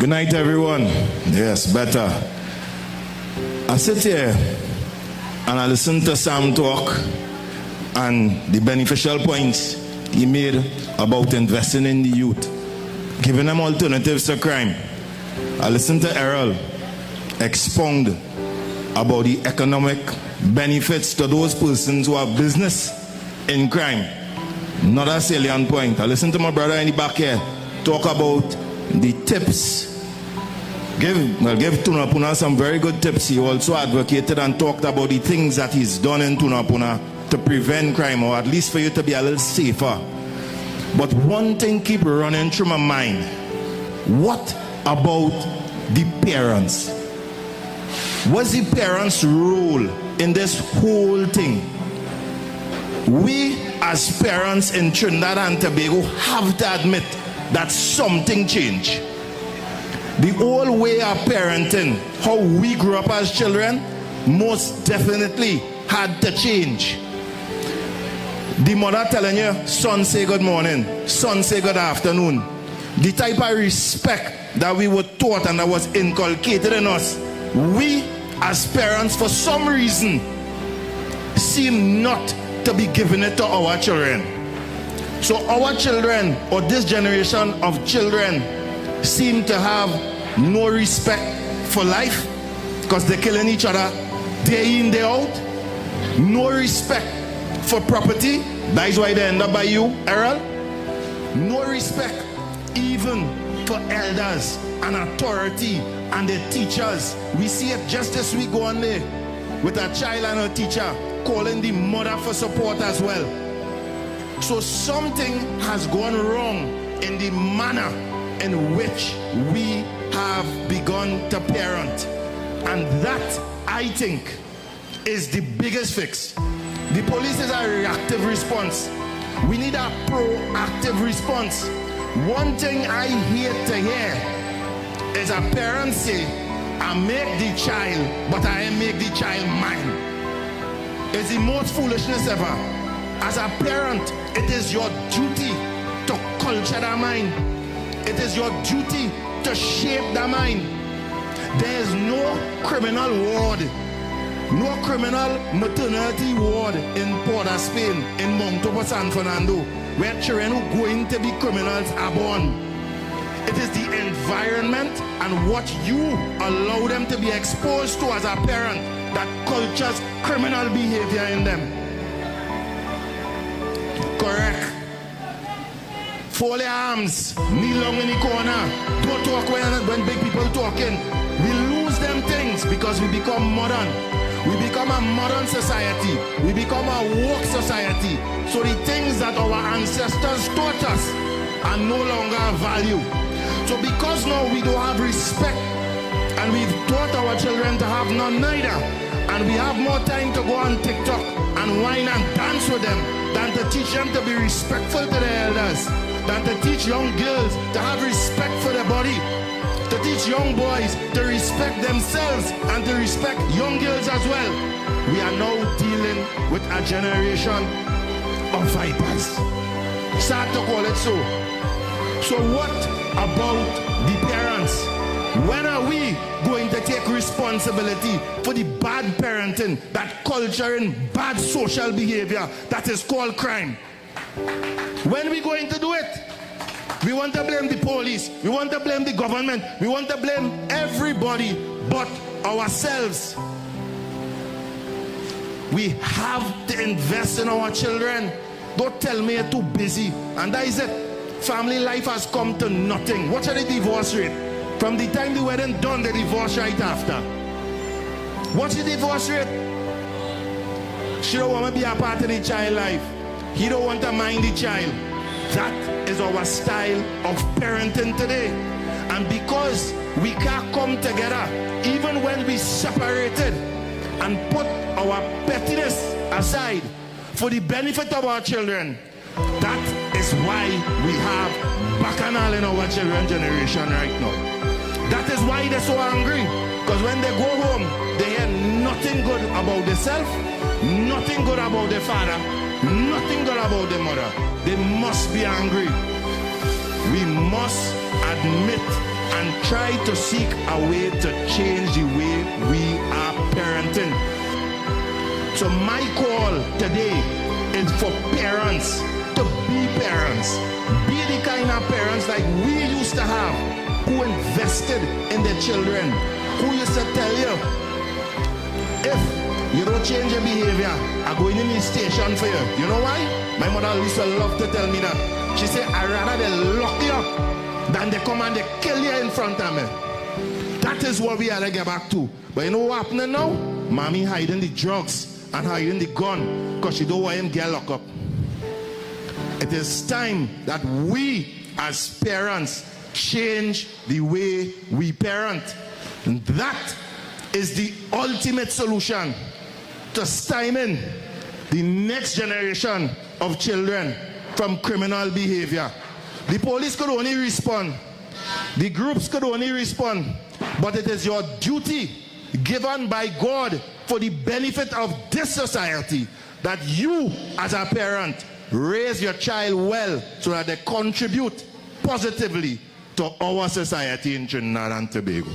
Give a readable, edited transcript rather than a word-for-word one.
Good night, everyone. Yes, better. I sit here and I listen to Sam talk and the beneficial points he made about investing in the youth, giving them alternatives to crime. I listen to Errol expound about the economic benefits to those persons who have business in crime. Another salient point. I listen to my brother in the back here talk about the tips. Give Tunapuna some very good tips. He also advocated and talked about the things that he's done in Tunapuna to prevent crime, or at least for you to be a little safer. But one thing keep running through my mind. What about the parents? What's the parents' role in this whole thing? We as parents in Trinidad and Tobago have to admit that something changed. The old way of parenting, how we grew up as children, most definitely had to change. The mother telling you, son say good morning, son say good afternoon. The type of respect that we were taught and that was inculcated in us, we as parents for some reason seem not to be giving it to our children. So our children, or this generation of children, seem to have no respect for life because they're killing each other day in, day out. No respect for property. That is why they end up by you, Errol. No respect even for elders and authority and the teachers. We see it just this week going there with a child and a teacher calling the mother for support as well. So something has gone wrong in the manner in which we have begun to parent. And that, I think, is the biggest fix. The police is a reactive response. We need a proactive response. One thing I hate to hear is a parent say, I make the child, but I make the child mine. It's the most foolishness ever. As a parent, it is your duty to culture the mind. It is your duty to shape the mind. There is no criminal ward, no criminal maternity ward in Port of Spain, in Montauban, San Fernando, where children who are going to be criminals are born. It is the environment and what you allow them to be exposed to as a parent that cultures criminal behavior in them. Correct. Fold your arms, kneel down in the corner. Don't talk when big people talking. We lose them things because we become modern. We become a modern society. We become a woke society. So the things that our ancestors taught us are no longer of value. So because now we don't have respect and we've taught our children to have none neither, and we have more time to go on TikTok and whine and dance with them than to teach them to be respectful to their elders, than to teach young girls to have respect for their body, to teach young boys to respect themselves and to respect young girls as well. We are now dealing with a generation of vipers. Start to call it so. So what about the parents? When are we going to take responsibility for the bad parenting, that culturing bad social behavior that is called crime? When are we going to do it? We want to blame the police. We want to blame the government. We want to blame everybody but ourselves. We have to invest in our children. Don't tell me you're too busy. And that is it. Family life has come to nothing. Watch the divorce rate. From the time the wedding done, the divorce right after. What's the divorce rate? She don't want to be a part of the child life. He don't want to mind the child. That is our style of parenting today. And because we can't come together, even when we separated, and put our pettiness aside for the benefit of our children, that is why we have bacchanal in our children generation right now. That is why they're so angry. Because when they go home, they hear nothing good about themselves, nothing good about their father, nothing good about their mother. They must be angry. We must admit and try to seek a way to change the way we are parenting. So my call today is for parents to be parents. Be the kind of parents like we used to have, who invested in their children, who used to tell you, if you don't change your behavior, I'm going in the station for you. You know why? My mother used to love to tell me that. She said, I'd rather they lock you up than they come and they kill you in front of me. That is what we had to get back to. But you know what happening now? Mommy hiding the drugs and hiding the gun because she don't want him to get locked up. It is time that we as parents change the way we parent. And that is the ultimate solution to stymie the next generation of children from criminal behavior. The police could only respond. The groups could only respond. But it is your duty given by God for the benefit of this society that you as a parent raise your child well so that they contribute positively to our society in Trinidad and Tobago.